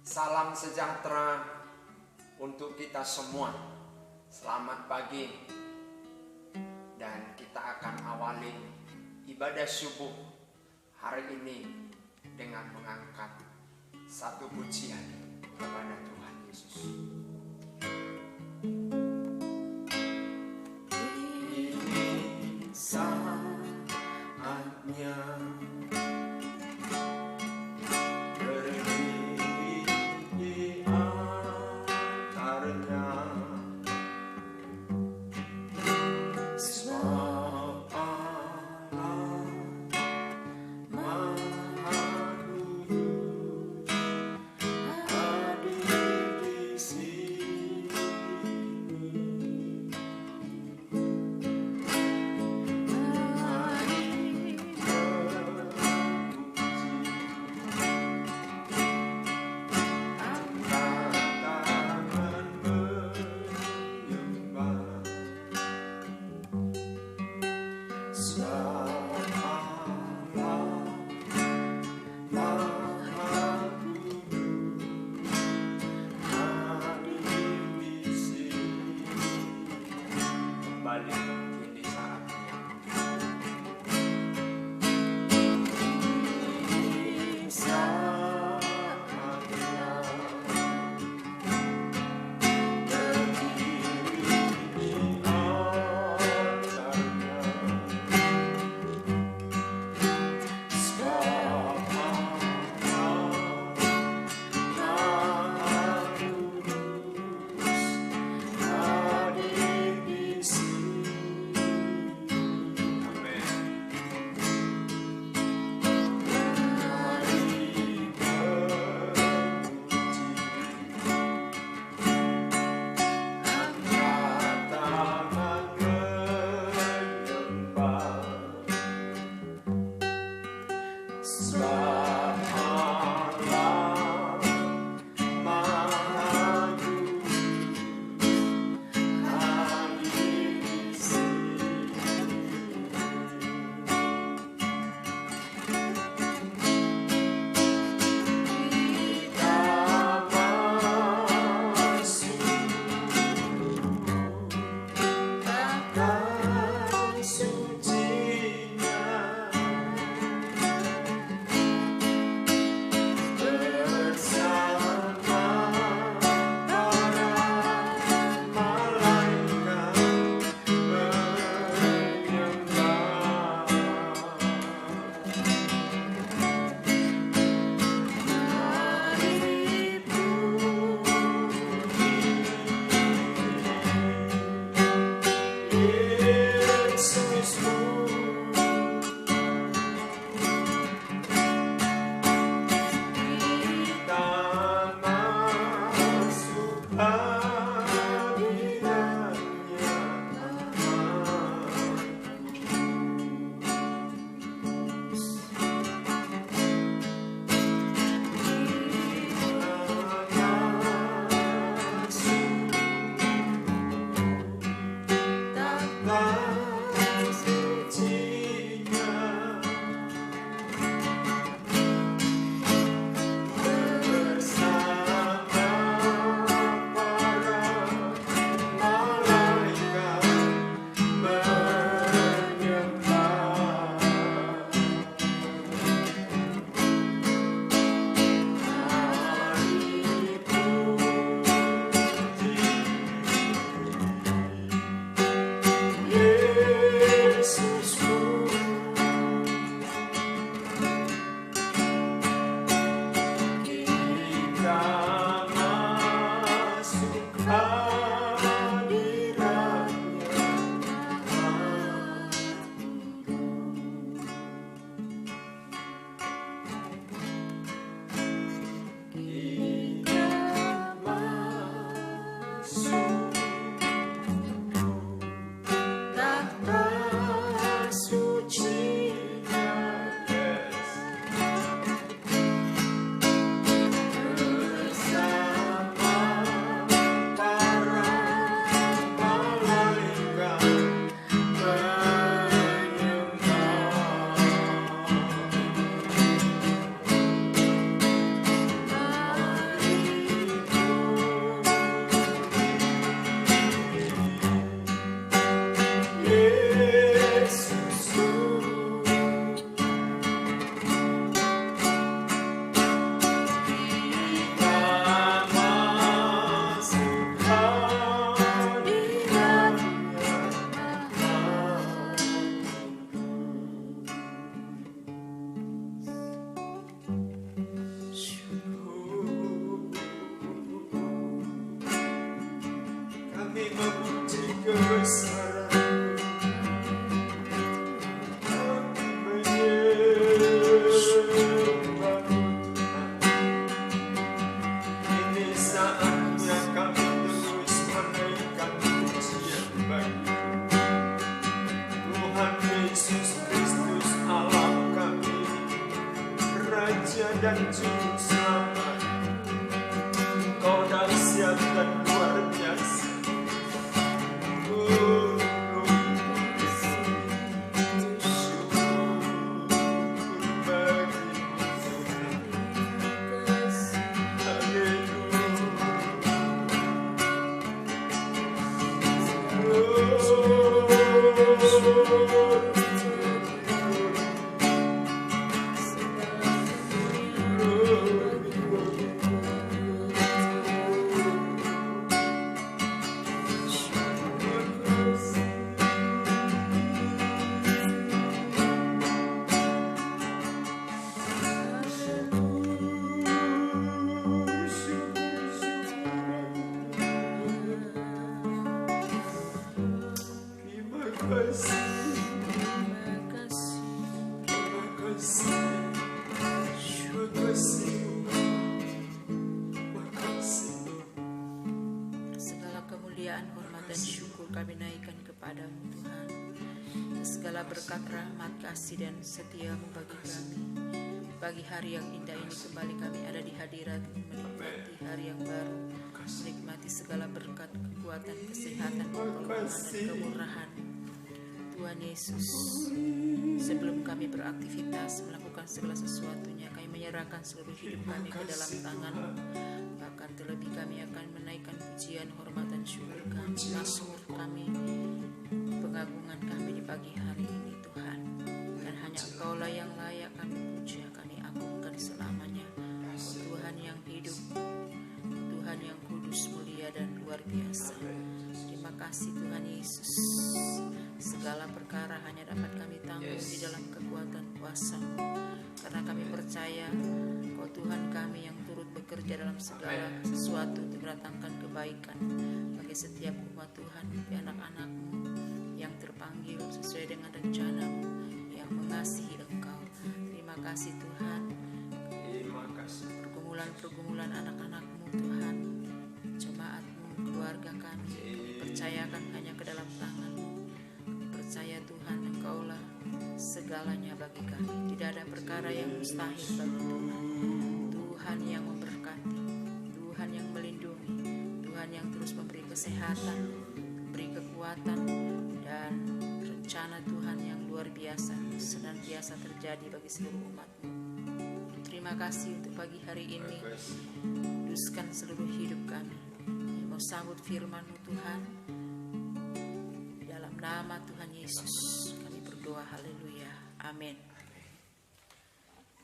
Salam sejahtera untuk kita semua. Selamat pagi. Dan kita akan awali ibadah subuh hari ini dengan mengangkat satu pujian kepada Tuhan Yesus. Ini saatnya dan juru selamat. Kau dahsyat dan luar biasa. Segala kemuliaan, hormat dan syukur kami naikkan kepadamu Tuhan. Segala berkat, rahmat, kasih dan setiamu bagi kami. Pagi hari yang indah ini kembali kami ada di hadirat-Mu, menikmati hari yang baru, menikmati segala berkat, kekuatan, kesehatan, pertolongan dan kemurahan Tuhan Yesus. Sebelum kami beraktivitas melakukan segala sesuatunya, kami menyerahkan seluruh hidup kami ke dalam tangan-Mu. Bahkan terlebih kami akan menaikkan pujian, hormat dan syukur kami, mazmur kami, pengagungan kami di pagi hari ini Tuhan. Dan hanya Engkaulah yang layak kami puja, kami agungkan selamanya. Oh Tuhan yang hidup, Tuhan yang kudus, mulia dan luar biasa. Terima kasih Tuhan Yesus. Segala perkara hanya dapat kami tanggung di dalam kekuatan kuasa-Mu. Karena kami percaya Kau Tuhan kami yang turut bekerja dalam segala sesuatu untuk mendatangkan kebaikan bagi setiap umat Tuhan, bagi anak-anak-Mu yang terpanggil sesuai dengan rencana-Mu, yang mengasihi Engkau. Terima kasih Tuhan. Terima kasih. Pergumulan anak-anak-Mu Tuhan, jemaat-Mu, keluarga kami, percayakan hanya ke dalam tangan-Mu. Percaya Tuhan Engkaulah segalanya bagi kami. Tidak ada perkara yang mustahil bagi Tuhan. Tuhan yang memberkati, Tuhan yang melindungi, Tuhan yang terus memberi kesehatan, memberi kekuatan, dan rencana Tuhan yang luar biasa senantiasa terjadi bagi seluruh umat-Mu. Terima kasih untuk pagi hari ini. Kuduskan seluruh hidup kami. Kami mau sambut firman-Mu Tuhan. Dalam nama Tuhan Yesus kami berdoa, haleluya, amin.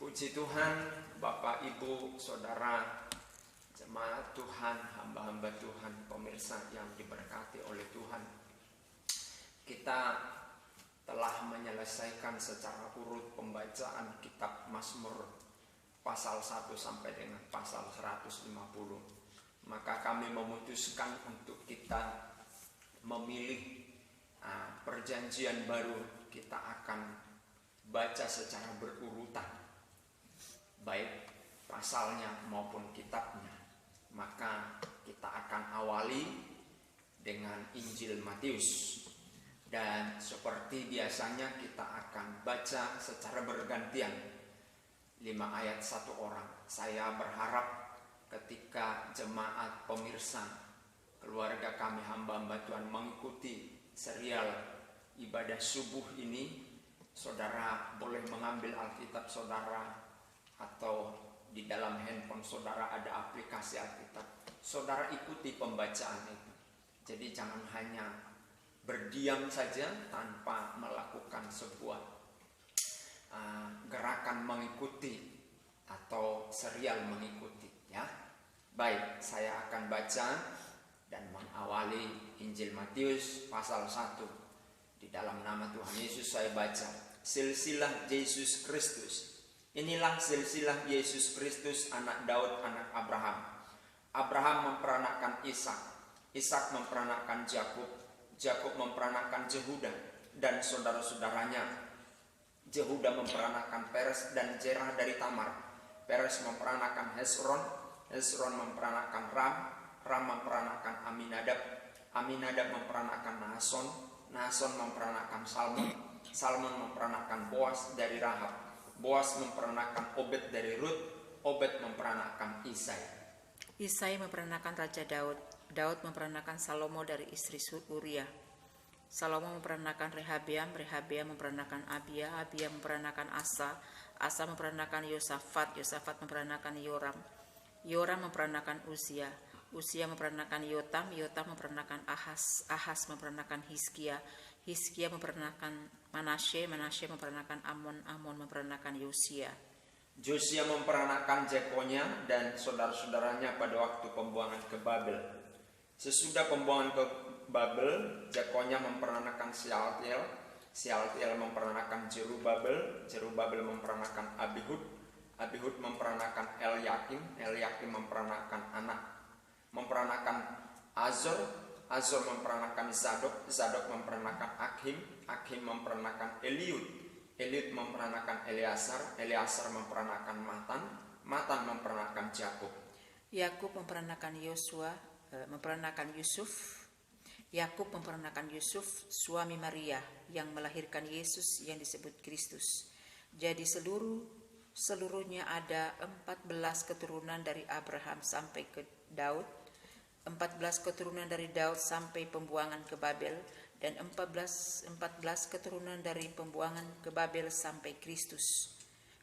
Puji Tuhan, Bapak, Ibu, Saudara, jemaat Tuhan, hamba-hamba Tuhan, pemirsa yang diberkati oleh Tuhan. Kita telah menyelesaikan secara urut pembacaan kitab Mazmur pasal 1 sampai dengan pasal 150. Maka kami memutuskan untuk kita memilih perjanjian baru. Kita akan baca secara berurutan, baik pasalnya maupun kitabnya. Maka kita akan awali dengan Injil Matius. Dan seperti biasanya kita akan baca secara bergantian 5 ayat 1 orang. Saya berharap ketika jemaat, pemirsa, keluarga kami, hamba-hamba Tuhan mengikuti serial ibadah subuh ini, saudara boleh mengambil Alkitab saudara, atau di dalam handphone saudara ada aplikasi Alkitab. Saudara ikuti pembacaan itu. Jadi jangan hanya berdiam saja tanpa melakukan sebuah gerakan mengikuti atau serial mengikuti, ya. Baik, saya akan baca dan mengawali Injil Matius pasal 1. Di dalam nama Tuhan Yesus saya baca. Silsilah Yesus Kristus. Inilah silsilah Yesus Kristus, anak Daud, anak Abraham. Abraham memperanakkan Ishak, Ishak memperanakkan Yakub, Yakub memperanakkan Yehuda dan saudara-saudaranya. Yehuda memperanakkan Peres dan Zerah dari Tamar. Peres memperanakkan Hesron, Hesron memperanakkan Ram, Ram memperanakkan Aminadab, Aminadab memperanakkan Nahason, Nahason memperanakkan Salmon, Salmon memperanakkan Boas dari Rahab, Boas memperanakkan Obed dari Rut, Obed memperanakan Isai. Isai memperanakan Raja Daud. Daud memperanakan Salomo dari istri Uria. Salomo memperanakan Rehabeam. Rehabeam memperanakan Abia. Abia memperanakan Asa. Asa memperanakan Yosafat. Yosafat memperanakan Yoram. Yoram memperanakan Uzia. Uzia memperanakan Yotam. Yotam memperanakan Ahas. Ahas memperanakan Hizkia. Hizkia memperanakan Manasye. Manasye memperanakan Amon. Amon memperanakan Yosia. Josia memperanakan Jekonya dan saudara-saudaranya pada waktu pembuangan ke Babel. Sesudah pembuangan ke Babel, Jekonya memperanakan Sealtiel. Sealtiel memperanakan Jerubabel. Jerubabel memperanakan Abihud. Abihud memperanakan Eliakim. Eliakim memperanakan Azor. Azor memperanakan Zadok. Zadok memperanakan Akhim. Akhim memperanakan Eliud. Eliud memperanakan Eleazar. Eleazar memperanakan Matan. Matan memperanakan Yakub. Yakub memperanakan Yusuf. Yakub memperanakan Yusuf, suami Maria yang melahirkan Yesus yang disebut Kristus. Jadi seluruhnya ada 14 keturunan dari Abraham sampai ke Daud, 14 keturunan dari Daud sampai pembuangan ke Babel, dan 14 keturunan dari pembuangan ke Babel sampai Kristus.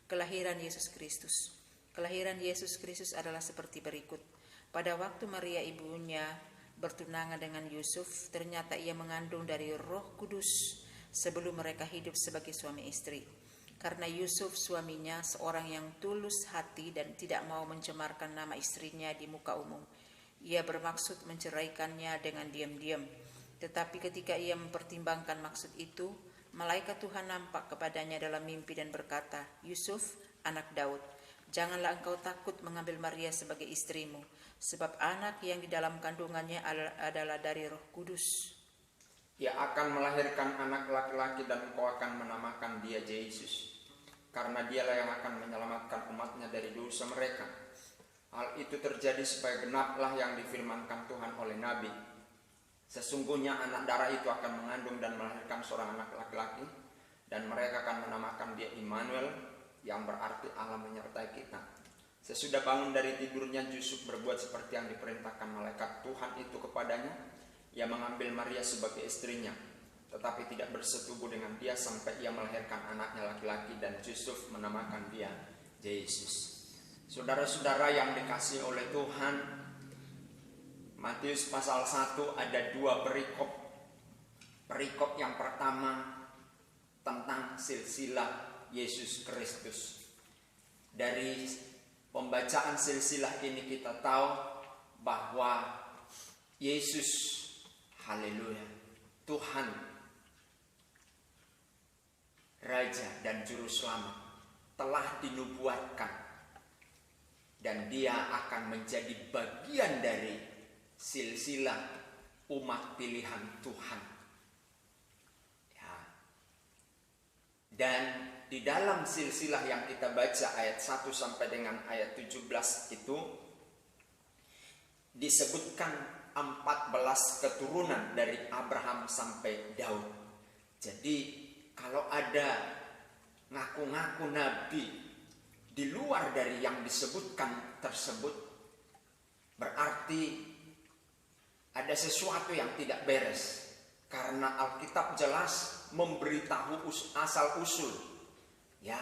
Kelahiran Yesus Kristus. Kelahiran Yesus Kristus adalah seperti berikut. Pada waktu Maria ibunya bertunangan dengan Yusuf, ternyata ia mengandung dari Roh Kudus sebelum mereka hidup sebagai suami istri. Karena Yusuf suaminya seorang yang tulus hati dan tidak mau mencemarkan nama istrinya di muka umum, ia bermaksud menceraikannya dengan diam-diam. Tetapi ketika ia mempertimbangkan maksud itu, malaikat Tuhan nampak kepadanya dalam mimpi dan berkata, "Yusuf, anak Daud, janganlah engkau takut mengambil Maria sebagai istrimu, sebab anak yang di dalam kandungannya adalah dari Roh Kudus. Ia akan melahirkan anak laki-laki dan engkau akan menamakan dia Yesus, karena dialah yang akan menyelamatkan umatnya dari dosa mereka." Hal itu terjadi supaya genaplah yang difirmankan Tuhan oleh Nabi. Sesungguhnya anak darah itu akan mengandung dan melahirkan seorang anak laki-laki, dan mereka akan menamakan dia Immanuel, yang berarti Allah menyertai kita. Sesudah bangun dari tidurnya, Yusuf berbuat seperti yang diperintahkan malaikat Tuhan itu kepadanya. Ia mengambil Maria sebagai istrinya, tetapi tidak bersetubuh dengan dia sampai ia melahirkan anaknya laki-laki, dan Yusuf menamakan dia Yesus. Saudara-saudara yang dikasihi oleh Tuhan, Matius pasal 1 ada 2 perikop. Perikop yang pertama tentang silsilah Yesus Kristus. Dari pembacaan silsilah ini kita tahu bahwa Yesus, haleluya, Tuhan, Raja dan Juru Selamat, telah dinubuatkan, dan dia akan menjadi bagian dari silsilah umat pilihan Tuhan. Ya. Dan di dalam silsilah yang kita baca ayat 1 sampai dengan ayat 17 itu disebutkan 14 keturunan dari Abraham sampai Daud. Jadi kalau ada ngaku-ngaku nabi di luar dari yang disebutkan tersebut, berarti ada sesuatu yang tidak beres. Karena Alkitab jelas memberitahu asal-usul ya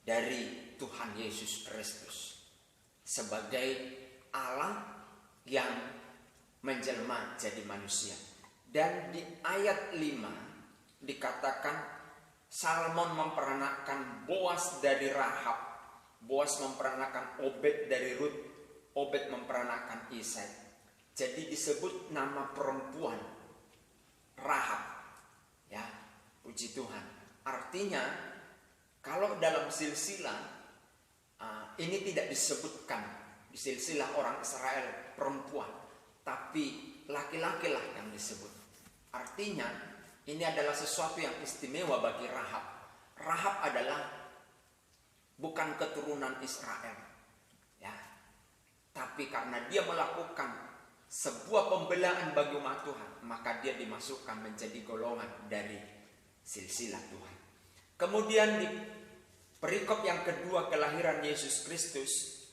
dari Tuhan Yesus Kristus sebagai Allah yang menjelma jadi manusia. Dan di ayat 5 dikatakan Salmon memperanakan Boas dari Rahab, Boas memperanakan Obed dari Rut, Obed memperanakan Isai. Jadi disebut nama perempuan Rahab. Ya, puji Tuhan. Artinya kalau dalam silsilah ini tidak disebutkan di silsilah orang Israel perempuan, tapi laki-laki lah yang disebut. Artinya ini adalah sesuatu yang istimewa bagi Rahab. Rahab adalah bukan keturunan Israel, ya, tapi karena dia melakukan sebuah pembelaan bagi umat Tuhan, maka dia dimasukkan menjadi golongan dari silsilah Tuhan. Kemudian di perikop yang kedua kelahiran Yesus Kristus.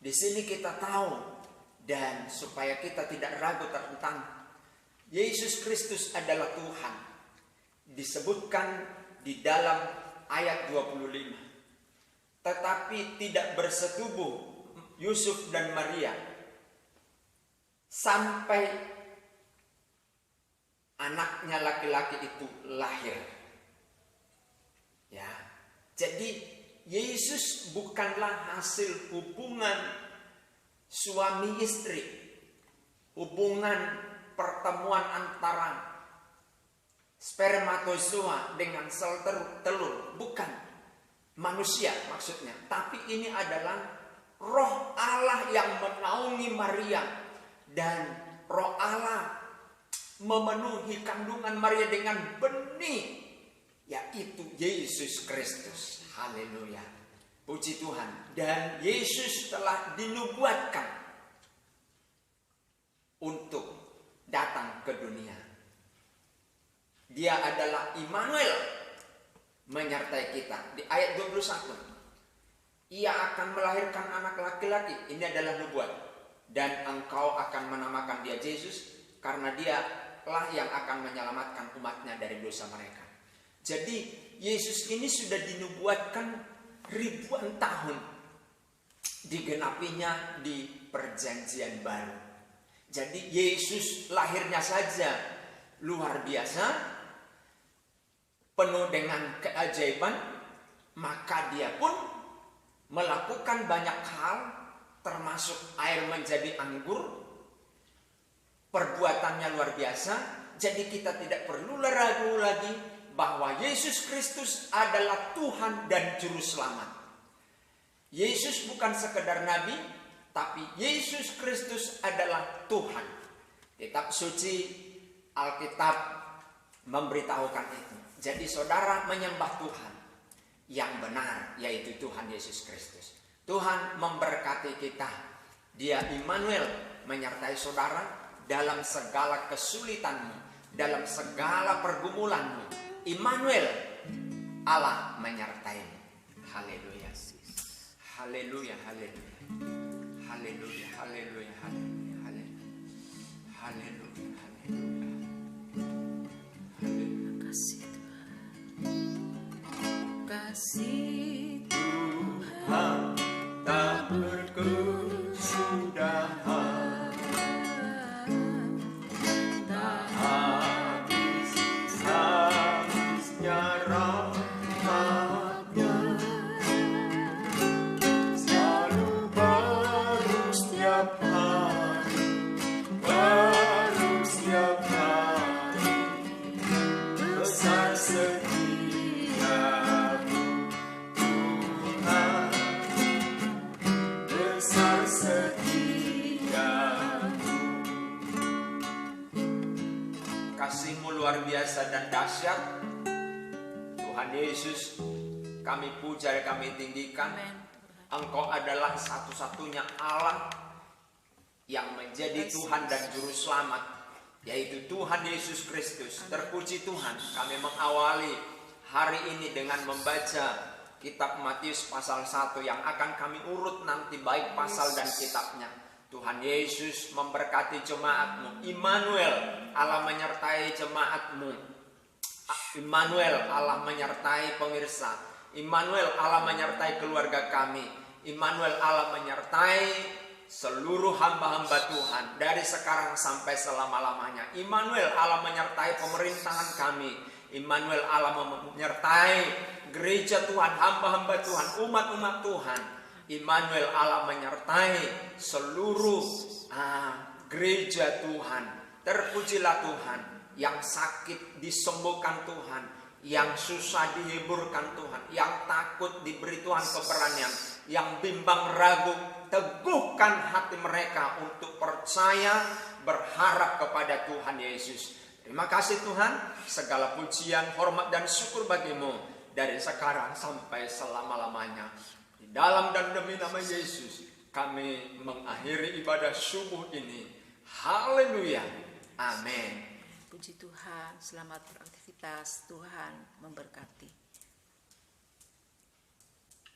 Di sini kita tahu, dan supaya kita tidak ragu tentang Yesus Kristus adalah Tuhan, disebutkan di dalam ayat 25. Tetapi tidak bersetubuh Yusuf dan Maria sampai anaknya laki-laki itu lahir. Ya, jadi Yesus bukanlah hasil hubungan suami istri, hubungan pertemuan antara spermatozoa dengan sel telur, bukan manusia maksudnya, tapi ini adalah Roh Allah yang menaungi Maria, dan Roh Allah memenuhi kandungan Maria dengan benih, yaitu Yesus Kristus. Haleluya, puji Tuhan. Dan Yesus telah dinubuatkan untuk datang ke dunia. Dia adalah Immanuel, menyertai kita. Di ayat 21, ia akan melahirkan anak laki-laki. Ini adalah nubuat. Dan engkau akan menamakan dia Yesus, karena dialah yang akan menyelamatkan umatnya dari dosa mereka. Jadi Yesus ini sudah dinubuatkan ribuan tahun, digenapinya di perjanjian baru. Jadi Yesus lahirnya saja luar biasa, penuh dengan keajaiban, maka dia pun melakukan banyak hal, termasuk air menjadi anggur. Perbuatannya luar biasa. Jadi kita tidak perlu ragu lagi bahwa Yesus Kristus adalah Tuhan dan Juru Selamat. Yesus bukan sekedar nabi, tapi Yesus Kristus adalah Tuhan. Kitab suci Alkitab memberitahukan itu. Jadi saudara menyembah Tuhan yang benar, yaitu Tuhan Yesus Kristus. Tuhan memberkati kita. Dia Immanuel, menyertai saudara dalam segala kesulitanmu, dalam segala pergumulanmu. Immanuel, Allah menyertaimu. Haleluya. Haleluya, haleluya. Haleluya, haleluya, haleluya. Haleluya, haleluya. Kasih Tuhan, kasih Tuhan tak berkesudahan, tak habis-habisnya rahmat-Nya, selalu baru setiap hari, baru setiap hari, besar setiamu Tuhan, besar setiamu. Kasih-Mu luar biasa dan dahsyat. Tuhan Yesus, kami puja dan kami tinggikan. Amen. Engkau adalah satu-satunya Allah yang menjadi Tuhan dan Juru Selamat, yaitu Tuhan Yesus Kristus. Terpuji Tuhan, kami mengawali hari ini dengan membaca kitab Matius pasal 1 yang akan kami urut nanti baik pasal dan kitabnya. Tuhan Yesus memberkati jemaat-Mu. Immanuel, Allah menyertai jemaat-Mu. Immanuel, Allah menyertai pemirsa. Immanuel, Allah menyertai keluarga kami. Immanuel, Allah menyertai seluruh hamba-hamba Tuhan dari sekarang sampai selama-lamanya. Immanuel, Allah menyertai pemerintahan kami. Immanuel, Allah menyertai gereja Tuhan, hamba-hamba Tuhan, umat-umat Tuhan. Immanuel, Allah menyertai seluruh gereja Tuhan. Terpujilah Tuhan. Yang sakit disembuhkan Tuhan, yang susah dihiburkan Tuhan, yang takut diberi Tuhan keberanian, yang bimbang ragu teguhkan hati mereka untuk percaya, berharap kepada Tuhan Yesus. Terima kasih Tuhan, segala pujian, hormat dan syukur bagi-Mu dari sekarang sampai selama-lamanya. Di dalam dan demi nama Yesus kami mengakhiri ibadah subuh ini. Haleluya. Amin. Puji Tuhan, selamat beraktivitas. Tuhan memberkati.